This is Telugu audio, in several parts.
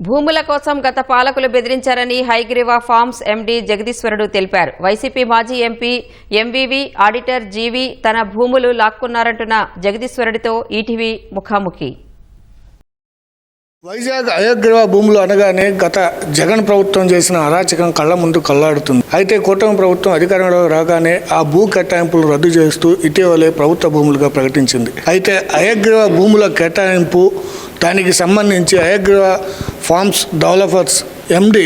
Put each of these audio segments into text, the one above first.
భూముల కోసం గత పాలకులు బెదిరించారని హైగ్రీవా ఫార్మ్స్ ఎండీ జగదీశ్వరుడు తెలిపారు. వైసీపీ మాజీ ఎంపీ ఎంవీవీ ఆడిటర్ జీవీ తన భూములు లాక్కున్నారంటున్న జగదీశ్వరుడితో ఈటీవీ ముఖాముఖి. వైజాగ్ హయగ్రీవా భూములు అనగానే గత జగన్ ప్రభుత్వం చేసిన అరాచకం కళ్ల ముందు కళ్లాడుతుంది. అయితే కూటమి ప్రభుత్వం అధికారంలో రాగానే ఆ భూ కేటాయింపులు రద్దు చేస్తూ ఇటీవలే ప్రభుత్వ భూములుగా ప్రకటించింది. అయితే హయగ్రీవా భూముల కేటాయింపు దానికి సంబంధించి హయగ్రీవా ఫార్మ్స్ డెవలపర్స్ ఎండి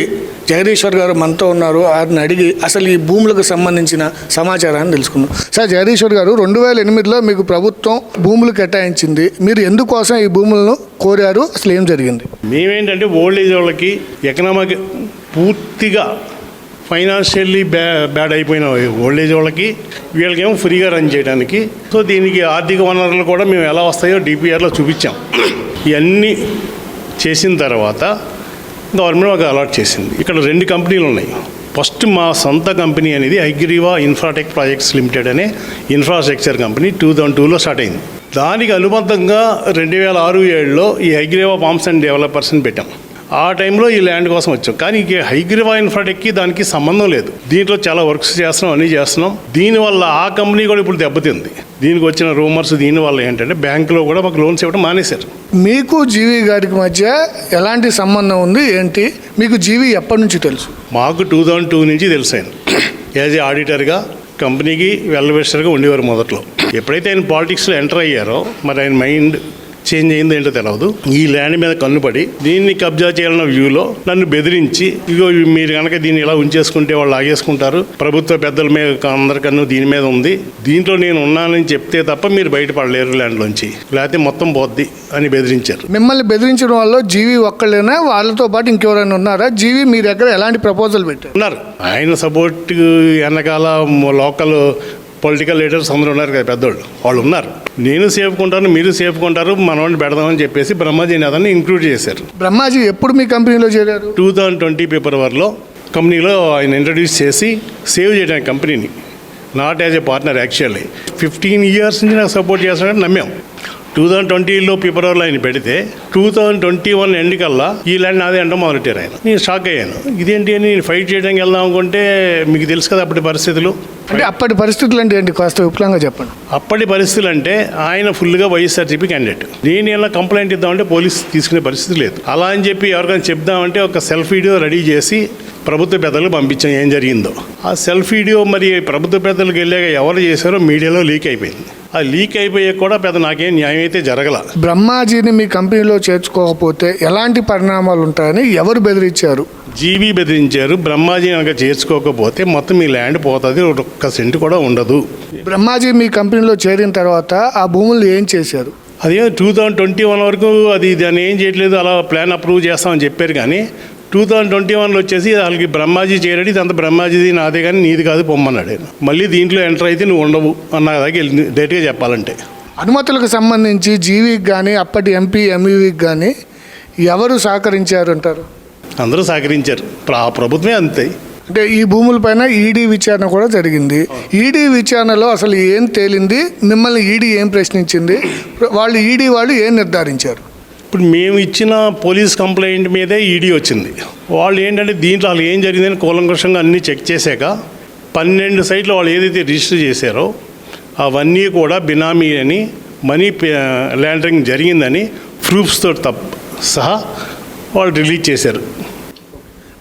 జగదీశ్వర్ గారు మనతో ఉన్నారు. వారిని అడిగి అసలు ఈ భూములకు సంబంధించిన సమాచారాన్ని తెలుసుకుందాం. సార్ జగదీశ్వర్ గారు, 2008లో మీకు ప్రభుత్వం భూములు కేటాయించింది. మీరు ఎందుకోసం ఈ భూములను కోరారు? అసలు ఏం జరిగింది? మేమేంటంటే ఓల్డ్ ఏజ్ వాళ్ళకి ఎకనామిక్ పూర్తిగా ఫైనాన్షియల్లీ బ్యాడ్ అయిపోయిన ఓల్డ్ ఏజ్ వాళ్ళకి వీళ్ళకేమో ఫ్రీగా రన్ చేయడానికి. సో దీనికి ఆర్థిక వనరులు కూడా మేము ఎలా వస్తాయో డిపిఆర్లో చూపించాం. ఇవన్నీ చేసిన తర్వాత గవర్నమెంట్ మాకు అలాట్ చేసింది. ఇక్కడ 2 కంపెనీలు ఉన్నాయి. ఫస్ట్ మా సొంత కంపెనీ అనేది హైగ్రీవా ఇన్ఫ్రాటెక్ ప్రాజెక్ట్స్ లిమిటెడ్ అనే ఇన్ఫ్రాస్ట్రక్చర్ కంపెనీ 2002లో స్టార్ట్ అయింది. దానికి అనుబంధంగా 2006-7లో ఈ హైగ్రీవా ఫార్మ్స్ అండ్ డెవలపర్స్ని పెట్టాం. ఆ టైంలో ఈ ల్యాండ్ కోసం వచ్చాం. కానీ ఈ హైగ్రీవా ఇన్ఫ్రాటెక్కి దానికి సంబంధం లేదు. దీంట్లో చాలా వర్క్స్ చేస్తున్నాం, అన్నీ చేస్తున్నాం. దీనివల్ల ఆ కంపెనీ కూడా ఇప్పుడు దెబ్బతింది. దీనికి వచ్చిన రూమర్స్ దీనివల్ల ఏంటంటే బ్యాంకులో కూడా మాకు లోన్స్ ఇవ్వడం మానేశారు. మీకు జీవీ గారికి మధ్య ఎలాంటి సంబంధం ఉంది ఏంటి? మీకు జీవీ ఎప్పటి నుంచి తెలుసు? మాకు 2002 నుంచి తెలుసు. ఆయన యాజ్ ఏ ఆడిటర్గా కంపెనీకి వెల్విషర్గా ఉండేవారు మొదట్లో. ఎప్పుడైతే ఆయన పాలిటిక్స్లో ఎంటర్ అయ్యారో మరి ఆయన మైండ్ చేంజ్ అయిందో ఏంటో తెలియదు. ఈ ల్యాండ్ మీద కన్నుపడి దీన్ని కబ్జా చేయాలన్న వ్యూలో నన్ను బెదిరించి, ఇగో మీరు కనుక దీన్ని ఇలా ఉంచేసుకుంటే వాళ్ళు ఆగేసుకుంటారు, ప్రభుత్వ పెద్దల మీద అందరికన్నా దీని మీద ఉంది, దీంట్లో నేను ఉన్నానని చెప్తే తప్ప మీరు బయటపడలేరు ల్యాండ్లోంచి, లేకపోతే మొత్తం పోద్ది అని బెదిరించారు. మిమ్మల్ని బెదిరించడం వల్ల జీవీ ఒక్కళ్ళైనా వాళ్ళతో పాటు ఇంకెవరైనా ఉన్నారా? జీవీ మీ దగ్గర ఎలాంటి ప్రపోజల్ పెట్టారు? ఉన్నారు. ఆయన సపోర్ట్ వెనకాల లోకల్ పొలిటికల్ లీడర్స్ అందరూ ఉన్నారు కదా, పెద్దోళ్ళు వాళ్ళు ఉన్నారు. నేను సేఫ్ కొంటాను, మీరు సేఫ్ కొంటారు, మనవాడిని పెడదామని చెప్పేసి బ్రహ్మాజీ అతన్ని ఇంక్లూడ్ చేశారు. బ్రహ్మాజీ ఎప్పుడు మీ కంపెనీలో చేరారు? 2020 ఫిబ్రవరిలో కంపెనీలో ఆయన ఇంట్రడ్యూస్ చేసి సేవ్ చేయడానికి కంపెనీని, not as a partner. Actually 15 years నుంచి నాకు సపోర్ట్ చేస్తానని నమ్మాం. 2020లో ఫిబ్రవరిలో ఆయన పెడితే 2021 ఎండ్ కల్లా ఈ ల్యాండ్ నాదే అంటే మొదలెట్టారు ఆయన. నేను షాక్ అయ్యాను. ఇదేంటి అని నేను ఫైట్ చేయడానికి వెళ్దాం అనుకుంటే మీకు తెలుసు కదా అప్పటి పరిస్థితులు. అంటే అప్పటి పరిస్థితులు అంటే ఏంటి? కాస్త విపులంగా చెప్పండి. అప్పటి పరిస్థితులు అంటే ఆయన ఫుల్గా వైఎస్ఆర్సీపీ క్యాండిడేట్. నేను ఇలా కంప్లైంట్ ఇద్దామంటే పోలీస్ తీసుకునే పరిస్థితి లేదు. అలా అని చెప్పి ఎవరికైనా చెప్దామంటే ఒక సెల్ఫ్ వీడియో రెడీ చేసి ప్రభుత్వ పెద్దలకు పంపించాం ఏం జరిగిందో. ఆ సెల్ఫ్ వీడియో మరి ప్రభుత్వ పెద్దలకు వెళ్ళాక ఎవరు చేశారో మీడియాలో లీక్ అయిపోయింది. ఆ లీక్ అయిపోయాక కూడా పెద్ద నాకేం న్యాయం అయితే జరగల. బ్రహ్మాజీని మీ కంపెనీలో చేర్చుకోకపోతే ఎలాంటి పరిణామాలు ఉంటాయని ఎవరు బెదిరించారు? జీవీ బెదిరించారు. బ్రహ్మాజీ కనుక చేర్చుకోకపోతే మొత్తం మీ ల్యాండ్ పోతుంది, 1 సెంట్ కూడా ఉండదు. బ్రహ్మాజీ మీ కంపెనీలో చేరిన తర్వాత ఆ భూములు ఏం చేశారు? అదే 2021 వరకు అది దాన్ని ఏం చేయట్లేదు, అలా ప్లాన్ అప్రూవ్ చేస్తామని చెప్పారు. కానీ 2021లో వచ్చేసి వాళ్ళకి బ్రహ్మాజీ చేరాడు, ఇదంతా బ్రహ్మాజీది నాదే కానీ నీది కాదు పొమ్మన్నాడు. మళ్ళీ దీంట్లో ఎంటర్ అయితే నువ్వు ఉండవు అన్న దాకా డైరెక్ట్గా చెప్పాలంటే. అనుమతులకు సంబంధించి జీవీకి కానీ అప్పటి ఎంపీ ఎంవీకి కానీ ఎవరు సహకరించారు అంటారు? అందరూ సహకరించారు. ఆ ప్రభుత్వమే అంతే. అంటే ఈ భూములపైన ఈడీ విచారణ కూడా జరిగింది. ఈడీ విచారణలో అసలు ఏం తేలింది? మిమ్మల్ని ఈడీ ఏం ప్రశ్నించింది? ఈడీ వాళ్ళు ఏం నిర్ధారించారు? ఇప్పుడు మేము ఇచ్చిన పోలీస్ కంప్లైంట్ మీదే ఈడీ వచ్చింది. వాళ్ళు ఏంటంటే దీంట్లో వాళ్ళు ఏం జరిగిందని కూలంకషంగా అన్నీ చెక్ చేశాక 12 సైట్లు వాళ్ళు ఏదైతే రిజిస్టర్ చేశారో అవన్నీ కూడా బినామీ అని మనీ లాండరింగ్ జరిగిందని ప్రూఫ్స్తో సహా వాళ్ళు రిలీజ్ చేశారు.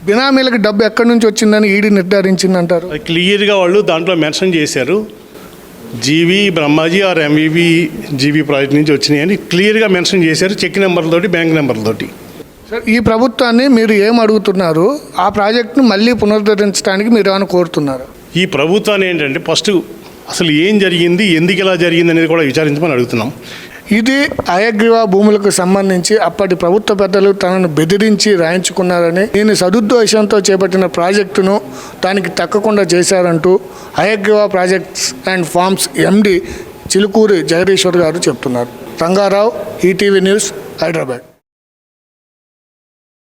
బినామీలకు డబ్బు ఎక్కడి నుంచి వచ్చిందని ఈడీ నిర్ధారించిందంటారు? అది క్లియర్గా వాళ్ళు దాంట్లో మెన్షన్ చేశారు. GV Brahmaji R MVB GV project నుంచి వచ్చినాయి అని క్లియర్గా మెన్షన్ చేశారు. చెక్ నెంబర్లతోటి, బ్యాంక్ నెంబర్లతోటి. సార్, ఈ ప్రభుత్వాన్ని మీరు ఏం అడుగుతున్నారు? ఆ ప్రాజెక్ట్ను మళ్ళీ పునరుద్ధరించడానికి మీరు ఏమైనా కోరుతున్నారు? ఈ ప్రభుత్వాన్ని ఏంటంటే ఫస్ట్ అసలు ఏం జరిగింది, ఎందుకు ఇలా జరిగింది అనేది కూడా విచారించమని అడుగుతున్నాం. ఇది హయగ్రీవా భూములకు సంబంధించి అప్పటి ప్రభుత్వ పెద్దలు తనను బెదిరించి రాయించుకున్నారని, నేను సదుద్దేశంతో చేపట్టిన ప్రాజెక్టును దానికి తక్కకుండా చేశారంటూ హయగ్రీవా ప్రాజెక్ట్స్ అండ్ ఫార్మ్స్ ఎండి చిలుకూరి జగదీశ్వర్ గారు చెప్తున్నారు. Rangarao, ETV news, Hyderabad.